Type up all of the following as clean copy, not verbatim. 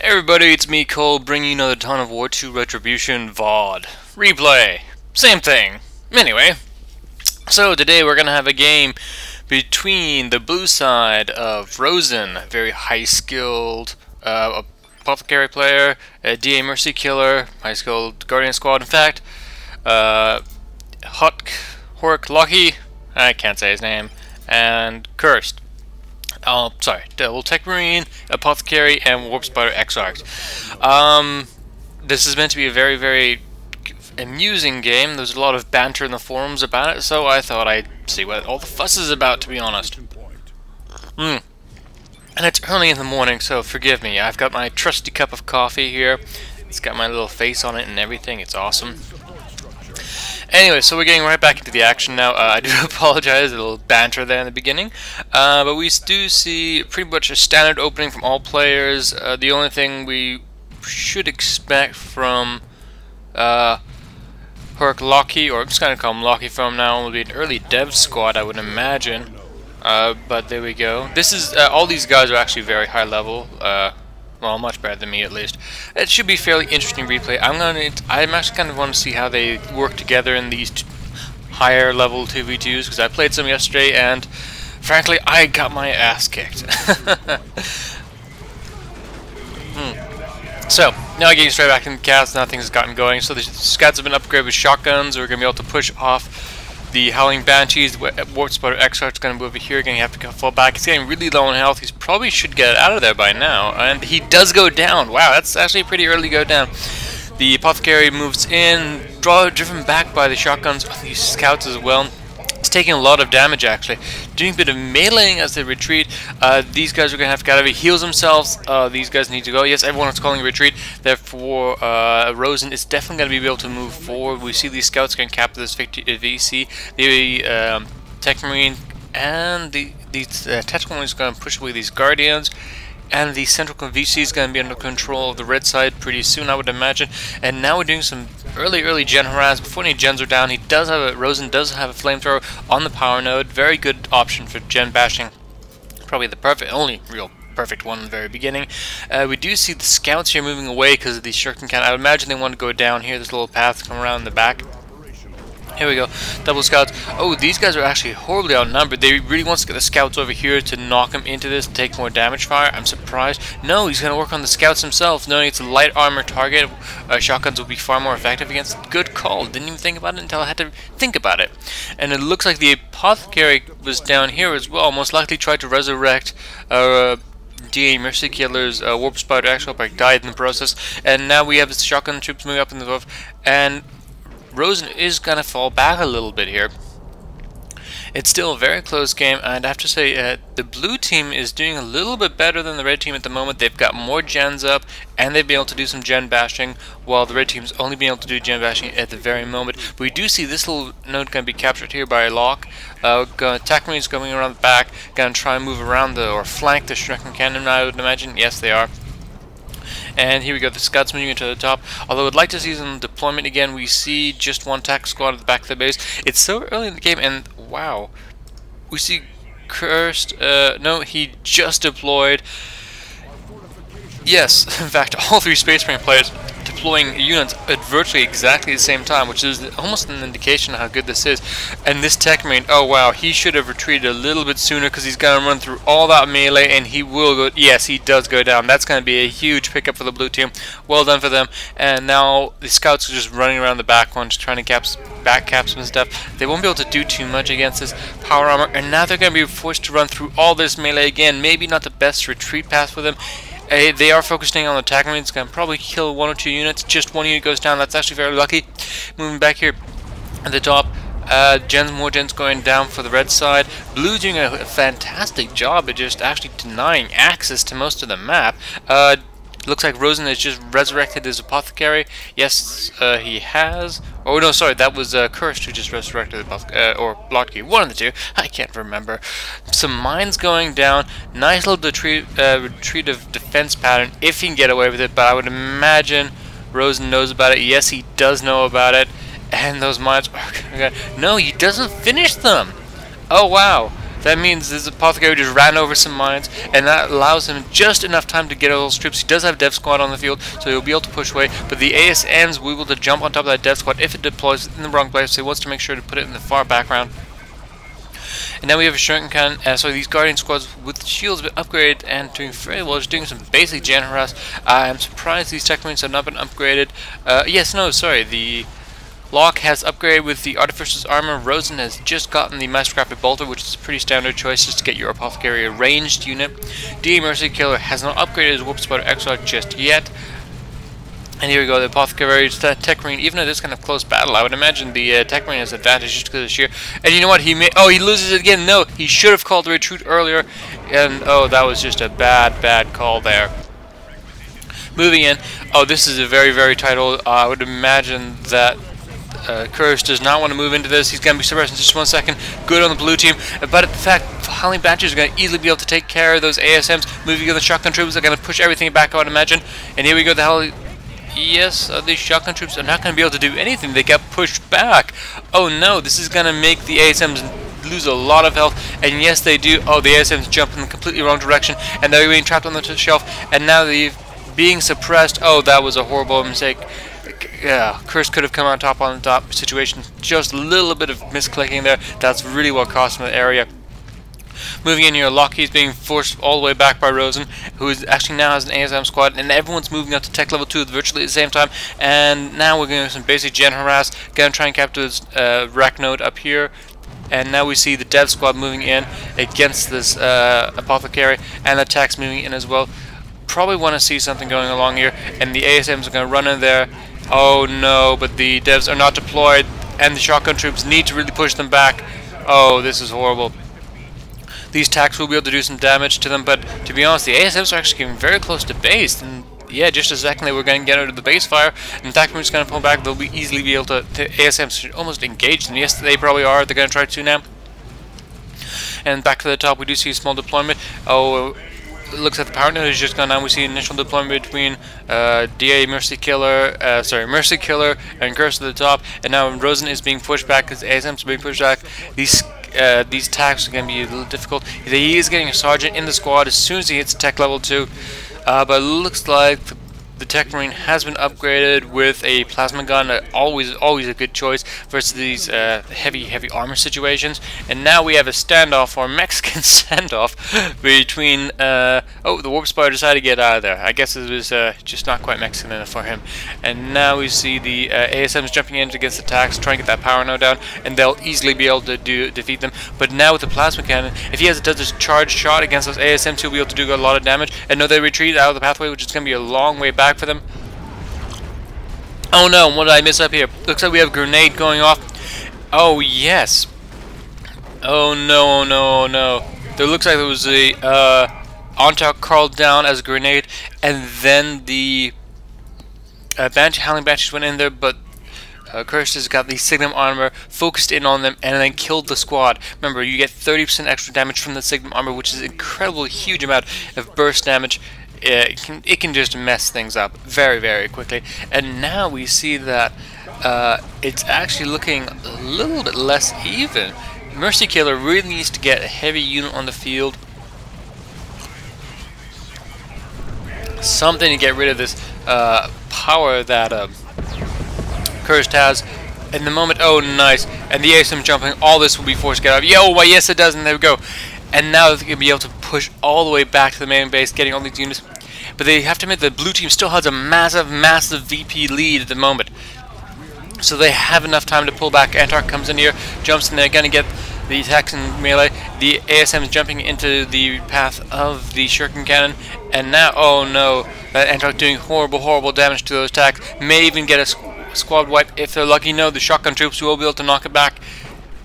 Hey everybody, it's me Cole, bringing you another ton of War 2 Retribution VOD. Replay. Same thing. Anyway, so today we're going to have a game between the blue side of RoseN, a very high-skilled apothecary player, a DA Mercykiller, high-skilled Guardian Squad. In fact, HeroicLocky, I can't say his name, and Cursed. Oh, sorry, Devil Tech Marine, Apothecary, and Warp Spider Exarch. This is meant to be a very, very amusing game. There's a lot of banter in the forums about it, so I thought I'd see what all the fuss is about, to be honest. And it's early in the morning, so forgive me. I've got my trusty cup of coffee here. It's got my little face on it and everything. It's awesome. Anyway, so we're getting right back into the action now. I do apologize, a little banter there in the beginning. But we do see pretty much a standard opening from all players. The only thing we should expect from HeroicLocky, or I'm just going to call him Locky from now, will be an early dev squad, I would imagine. But there we go. This is all these guys are actually very high level. Well, much better than me, at least. It should be a fairly interesting replay. I'm actually kind of want to see how they work together in these higher level 2v2s, because I played some yesterday, and frankly, I got my ass kicked. So, now getting straight back in the cast, now things have gotten going. So the scouts have been upgraded with shotguns. We're going to be able to push off the Howling Banshees. Warp Spider Exarch is going to move over here. Going to have to fall back. He's getting really low on health. He probably should get out of there by now. And he does go down. Wow, that's actually a pretty early go down. The Apothecary moves in, driven back by the shotguns of these scouts as well. He's taking a lot of damage, actually. Doing a bit of meleeing as they retreat. These guys are going to have to get out of it. Heals themselves. These guys need to go. Yes, everyone is calling a retreat. Therefore, RoseN is definitely going to be able to move forward. We see these scouts can capture this VC. The Tech Marine and the Tactical Marine is going to push away these Guardians. And the central VC is going to be under control of the red side pretty soon, I would imagine. And now we're doing some early gen harass. Before any gens are down, RoseN does have a flamethrower on the power node. Very good option for gen bashing. Probably the only real perfect one in the very beginning. We do see the scouts here moving away because of the shuriken cannon. I would imagine they want to go down here. This little path come around in the back. Here we go, double scouts. Oh, these guys are actually horribly outnumbered. They really want to get the scouts over here to knock him into this, take more damage fire. I'm surprised. No, he's going to work on the scouts himself, knowing it's a light armor target. Shotguns will be far more effective against. Good call. Didn't even think about it until I had to think about it. And it looks like the Apothecary was down here as well. Most likely tried to resurrect DA Mercykiller's Warp Spider Exarch, but died in the process. And now we have the shotgun troops moving up in the roof. And RoseN is going to fall back a little bit here. It's still a very close game, and I have to say the blue team is doing a little bit better than the red team at the moment. They've got more gens up, and they've been able to do some gen bashing, while the red team's only been able to do gen bashing at the very moment. But we do see this little node going to be captured here by a lock. Attack Marines going around the back, going to try and move around or flank the shuriken cannon, I would imagine. Yes, they are. And here we go, the scouts moving into the top. Although I'd like to see some deployment again. We see just one tac squad at the back of the base. It's so early in the game, and wow. We see Cursed. No, he just deployed. Yes, in fact, all three Space Marine players deploying units at virtually exactly the same time, which is almost an indication of how good this is. And this Tech Marine, oh wow, he should have retreated a little bit sooner because he's going to run through all that melee, and he will go. Yes, he does go down. That's going to be a huge pickup for the blue team. Well done for them. And now the scouts are just running around the back one, just trying to back cap some stuff. They won't be able to do too much against this power armor, and now they're going to be forced to run through all this melee again. Maybe not the best retreat path for them. They are focusing on the attack marine. It's going to probably kill one or two units. Just one unit goes down. That's actually very lucky. Moving back here at the top. More gens going down for the red side. Blue doing a fantastic job at just actually denying access to most of the map. Looks like RoseN has just resurrected his Apothecary. Yes, he has. Oh no, sorry, that was Cursed who just resurrected the or Locky. One of the two. I can't remember. Some mines going down. Nice little retreat of defense pattern if he can get away with it. But I would imagine RoseN knows about it. Yes, he does know about it. And those mines. No, he doesn't finish them. Oh wow. That means this apothecary just ran over some mines, and that allows him just enough time to get all those troops. He does have dev squad on the field, so he'll be able to push away, but the ASMs will be able to jump on top of that dev squad if it deploys in the wrong place, so he wants to make sure to put it in the far background. And now we have a shuriken cannon, so these guardian squads with shields have been upgraded and doing very well, just doing some basic gen harass. I'm surprised these tech marines have not been upgraded. The Locke has upgraded with the Artificer's Armor. RoseN has just gotten the Mastercrafted Bolter, which is a pretty standard choice just to get your Apothecary ranged unit. RoseN Mercykiller has not upgraded his Warp Spider Exarch just yet. And here we go, the Apothecary Tech Marine. Even though this kind of close battle, I would imagine the Tech Marine has advantage just because of sheer. And you know what? He loses it again. No, he should have called the retreat earlier. And oh, that was just a bad call there. Moving in. Oh, this is a very tight hold. I would imagine that Curse does not want to move into this. He's going to be suppressed in just 1 second. Good on the blue team. But in fact, Howling Banshees are going to easily be able to take care of those ASMs. Moving in the shotgun troops are going to push everything back, I would imagine. And here we go, these shotgun troops are not going to be able to do anything. They get pushed back. Oh no, this is going to make the ASMs lose a lot of health. And yes, they do. Oh, the ASMs jump in the completely wrong direction. And they're being trapped on the shelf. And now they're being suppressed. Oh, that was a horrible mistake. Yeah, Curse could have come on the top situation. Just a little bit of misclicking there. That's really what cost him the area. Moving in here, Locky is being forced all the way back by RoseN, who is actually now has an ASM squad, and everyone's moving up to tech level 2 virtually at the same time. And now we're going to do some basic gen harass. Gonna try and capture this rack node up here. And now we see the dev squad moving in against this apothecary, and the techs moving in as well. Probably want to see something going along here, and the ASMs are going to run in there. Oh no, but the devs are not deployed, and the shotgun troops need to really push them back. Oh, this is horrible. These tacks will be able to do some damage to them, but to be honest, the ASMs are actually getting very close to base, and yeah, just a second they were going to get out of the base fire, and Tech Marine's going to pull back. They'll easily be able to ASMs should almost engage them. Yes, they probably are. They're going to try to now. And back to the top, we do see a small deployment. Oh, it looks like the power node has just gone down. We see initial deployment between Mercykiller and Curse at the top, and now RoseN is being pushed back because ASMs are being pushed back. These attacks are going to be a little difficult. He is getting a sergeant in the squad as soon as he hits tech level 2, but it looks like the Tech Marine has been upgraded with a plasma gun. Always a good choice versus these heavy armor situations. And now we have a standoff, or Mexican standoff, between the Warp Spider decided to get out of there. I guess it was just not quite Mexican enough for him. And now we see the ASMs jumping in against attacks, trying to get that power node down, and they'll easily be able to defeat them. But now with the plasma cannon, if he does this charge shot against those ASMs, he'll be able to do a lot of damage. And no, they retreat out of the pathway, which is going to be a long way back for them. Oh no, what did I miss up here? Looks like we have a grenade going off. Oh yes. Oh no. There looks like there was a Ontok crawled down as a grenade, and then the Howling Banshees went in there, but Curse has got the Signum armor, focused in on them, and then killed the squad. Remember, you get 30% extra damage from the Signum armor, which is an incredibly huge amount of burst damage. It can just mess things up very quickly. And now we see that it's actually looking a little bit less even. Mercykiller really needs to get a heavy unit on the field. Something to get rid of this power that Cursed has. In the moment, oh nice, and the ASM jumping, all this will be forced to get out. Yo, why yes it does, and there we go. And now they're going to be able to push all the way back to the main base, getting all these units. But they have to admit the blue team still has a massive VP lead at the moment. So they have enough time to pull back. Antark comes in here, jumps in there, going to get the attacks in melee. The ASM is jumping into the path of the shuriken cannon. And now, oh no, that Antark doing horrible damage to those attacks. May even get a squad wipe if they're lucky. No, the shotgun troops will be able to knock it back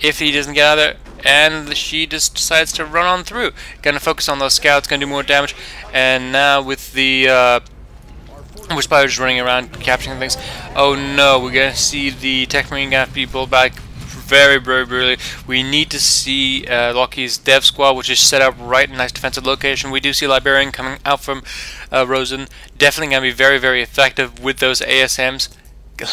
if he doesn't get out of there. And she just decides to run on through. Gonna focus on those scouts, gonna do more damage. And now with the Warp Spiders running around capturing things. Oh no, we're gonna see the Tech Marine gonna have to be pulled back very brutally. We need to see Locky's dev squad, which is set up right in a nice defensive location. We do see Librarian coming out from RoseN. Definitely gonna be very effective with those ASMs.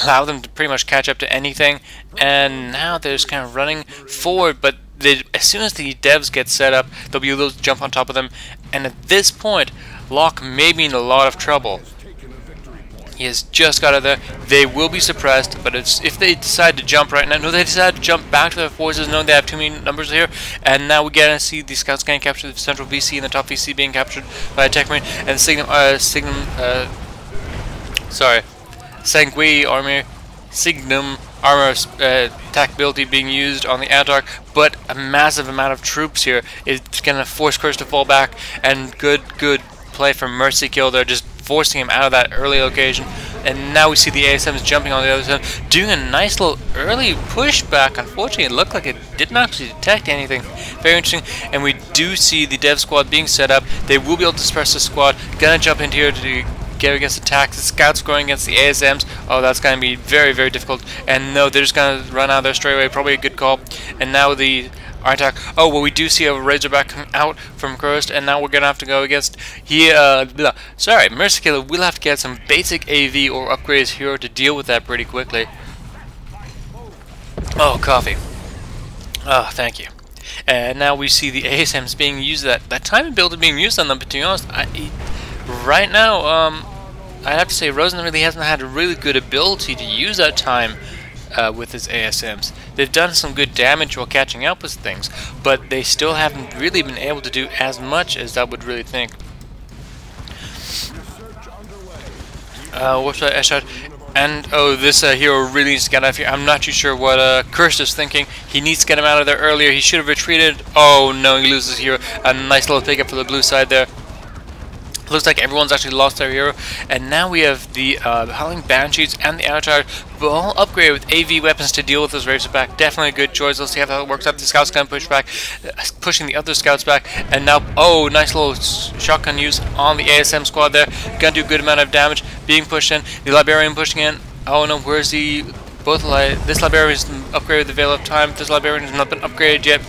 Allow them to pretty much catch up to anything. And now they're just kind of running forward, but as soon as the devs get set up, they'll be able to jump on top of them. And at this point, Locke may be in a lot of trouble. He has just got out there. They will be suppressed, but if they decide to jump right now, no, they decide to jump back to their forces, knowing they have too many numbers here. And now we get to see the scouts getting captured, the central VC and the top VC being captured by a tech marine, and Signum armor attack ability being used on the Antark, but a massive amount of troops here is going to force Curse to fall back, and good play from Mercykiller there, just forcing him out of that early location. And now we see the ASMs jumping on the other side, doing a nice little early pushback. Unfortunately, it looked like it didn't actually detect anything. Very interesting. And we do see the dev squad being set up. They will be able to suppress the squad. Gonna jump into here to get against attacks. The scouts going against the ASMs. Oh, that's going to be very, very difficult. And no, they're just going to run out of there straight away. Probably a good call. And now the attack. Oh, well, we do see a Razorback coming out from Cursed, and now we're going to have to go against Mercykiller will have to get some basic AV or upgrade his hero to deal with that pretty quickly. Oh, coffee. Oh, thank you. And now we see the ASMs being used, that time build being used on them, but to be honest, right now, I have to say RoseN really hasn't had a really good ability to use that time with his ASMs. They've done some good damage while catching up with things, but they still haven't really been able to do as much as I would really think. What should I shot? And oh, this hero really needs to get out of here. I'm not too sure what Curse is thinking. He needs to get him out of there earlier. He should have retreated. Oh no, he loses hero. A nice little pickup for the blue side there. Looks like everyone's actually lost their hero, and now we have the Howling Banshees and the Antark all upgraded with AV weapons to deal with this Razorback. Definitely a good choice. Let's see how that works out. The scouts gonna push back, pushing the other scouts back, and now oh, nice little shotgun use on the ASM squad there. Gonna do a good amount of damage. Being pushed in, the Librarian pushing in. Oh no, where's the this Librarian is upgraded with the Veil of Time. This Librarian has not been upgraded yet.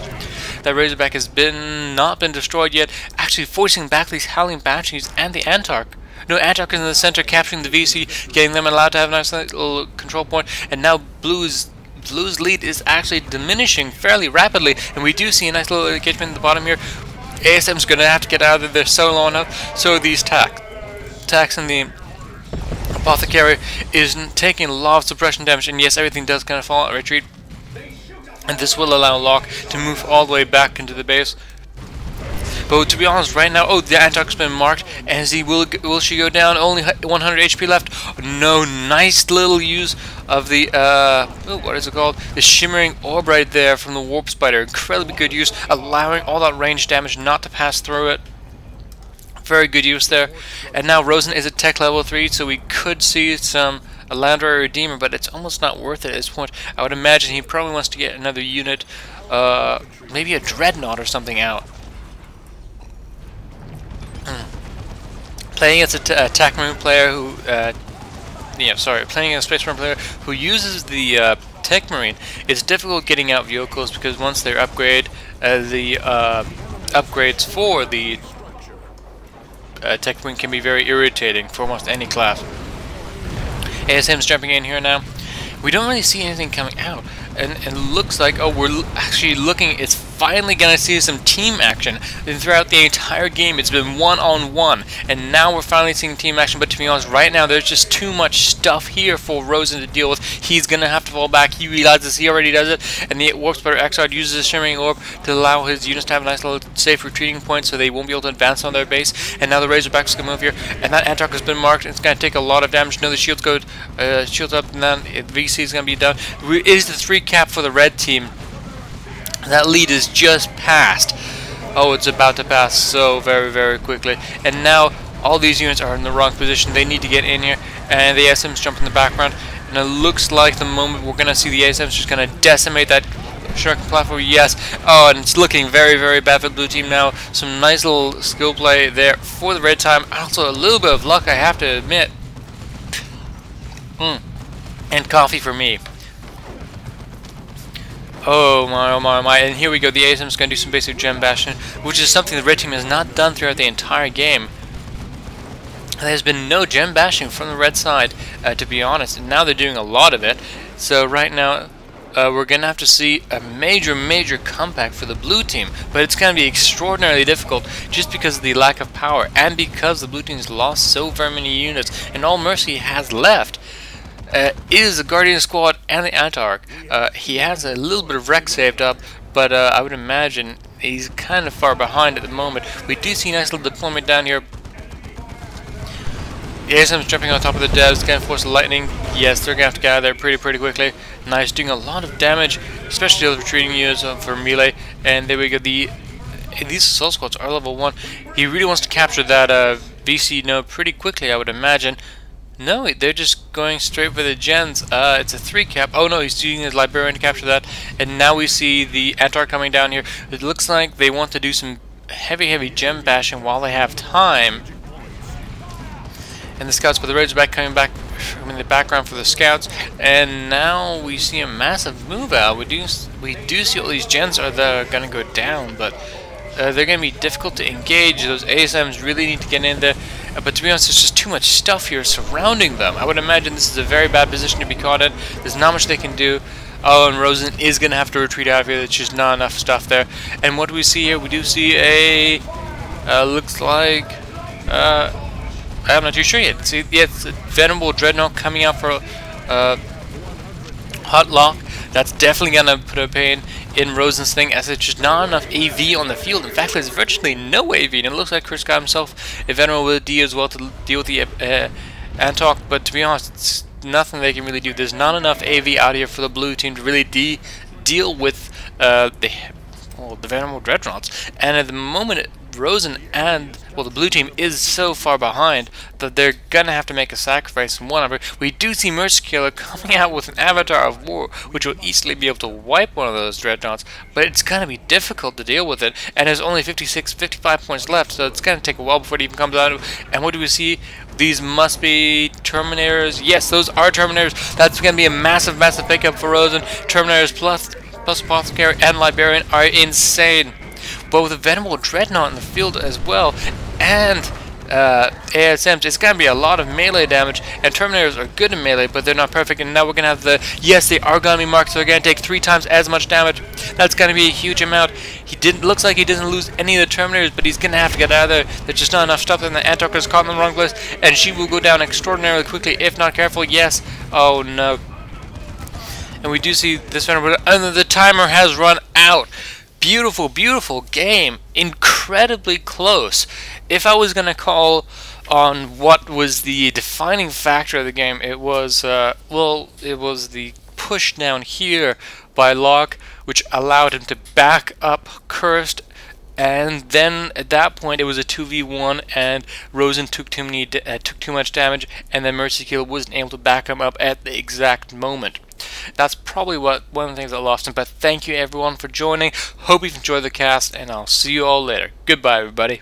That Razorback has not been destroyed yet, actually forcing back these Howling Banshees and the Antark. No, Antark is in the center, capturing the VC, getting them allowed to have a nice little control point, and now Blue's lead is actually diminishing fairly rapidly, and we do see a nice little engagement in the bottom here. ASM's going to have to get out of there, they're so low enough, so these attacks in the Apothecary is taking a lot of suppression damage, and yes, everything does kind of fall out, retreat. And this will allow Locke to move all the way back into the base. But to be honest, right now, oh, the Antark's been marked, and will she go down? Only 100 HP left. No, nice little use of the what is it called? The Shimmering Orb right there from the Warp Spider. Incredibly good use, allowing all that range damage not to pass through it. Very good use there. And now RoseN is at tech level 3, so we could see some a Landry Redeemer, but it's almost not worth it at this point. I would imagine he probably wants to get another unit, maybe a Dreadnought or something out. Playing as a attack marine player who, playing as a space marine player who uses the tech marine, it's difficult getting out vehicles because once they're upgraded, the upgrades for the tech marine can be very irritating for almost any class. ASM's jumping in here now. We don't really see anything coming out, and it looks like, oh, we're actually looking, it's finally gonna see some team action. And throughout the entire game it's been one-on-one, and now we're finally seeing team action. But to be honest, right now there's just too much stuff here for RoseN to deal with. He's gonna have to fall back. He realizes he already does it, and the Warp Spider Exarch uses a Shimmering Orb to allow his units to have a nice little safe retreating point so they won't be able to advance on their base. And now the Razorback's gonna move here, and that Antark has been marked, and it's gonna take a lot of damage. No, the shields go shields up, and then VC is gonna be done. It is the 3 cap for the red team. That lead is just passed. Oh, it's about to pass so very, very quickly. And now all these units are in the wrong position. They need to get in here, and the ASMs jump in the background. And it looks like the moment we're gonna see the ASMs just gonna decimate that Shark platform. Yes. Oh, and it's looking very, very bad for the blue team now. Some nice little skill play there for the red team. Also a little bit of luck, I have to admit. And coffee for me. Oh my, oh my, oh my. And here we go. The ASM's going to do some basic gem bashing, which is something the red team has not done throughout the entire game. There's been no gem bashing from the red side, to be honest, and now they're doing a lot of it. So right now, we're going to have to see a major comeback for the blue team, but it's going to be extraordinarily difficult just because of the lack of power and because the blue team's lost so very many units, and all Mercy has left is the Guardian Squad and the Antarch. He has a little bit of wreck saved up, but I would imagine he's kind of far behind at the moment. We do see a nice little deployment down here. The ASM's jumping on top of the devs, going to force the lightning. Yes, they're going to have to get out of there pretty quickly. Nice, doing a lot of damage, especially those retreating units for melee. And there we go. These assault squads are level 1. He really wants to capture that VC node pretty quickly, I would imagine. No, they're just going straight for the gens. It's a 3 cap. Oh no, he's using his Librarian to capture that. And now we see the Antar coming down here. It looks like they want to do some heavy gem bashing while they have time. And the scouts, but the Razorback coming back in the background for the scouts. And now we see a massive move out. We do see all these gens are going to go down, but they're going to be difficult to engage. Those ASMs really need to get in there. But to be honest, there's just too much stuff here surrounding them. I would imagine this is a very bad position to be caught in. There's not much they can do. Oh, and RoseN is going to have to retreat out of here. There's just not enough stuff there. And what do we see here? We do see a... looks like... I'm not too sure yet. See, yeah, it's a Venerable Dreadnought coming out for Hot Lock. That's definitely going to put a pain in RoseN's thing, as it's just not enough AV on the field. In fact, there's virtually no AV, and it looks like Chris got himself a Venerable D as well to deal with the Antarch, but to be honest, it's nothing they can really do. There's not enough AV out here for the blue team to really deal with the Venerable Dreadnoughts, and at the moment, RoseN and, well, the blue team is so far behind that they're gonna have to make a sacrifice from one of it. We do see Mercykiller coming out with an Avatar of War, which will easily be able to wipe one of those dreadnoughts, but it's gonna be difficult to deal with it, and there's only 55 points left, so it's gonna take a while before it even comes out. And what do we see? These must be Terminators. Yes, those are Terminators. That's gonna be a massive pickup for RoseN. Terminators plus Apothecary and Librarian are insane. But with a Venerable Dreadnought in the field as well, and ASMs, it's going to be a lot of melee damage, and Terminators are good in melee, but they're not perfect, and now we're going to have the, yes, they are going to be marked, so they're going to take 3 times as much damage. That's going to be a huge amount. Looks like he doesn't lose any of the Terminators, but he's going to have to get out of there. There's just not enough stuff, and the Antarch is caught in the wrong place, and she will go down extraordinarily quickly if not careful. Yes. Oh no. And we do see this Venerable, and the timer has run out. Beautiful game. Incredibly close. If I was going to call on what was the defining factor of the game, it was, well, it was the push down here by Locke, which allowed him to back up Cursed, and then at that point it was a 2v1, and RoseN took too much damage, and then Mercykiller wasn't able to back him up at the exact moment. That's probably one of the things that lost him, but thank you everyone for joining. Hope you've enjoyed the cast, and I'll see you all later. Goodbye everybody.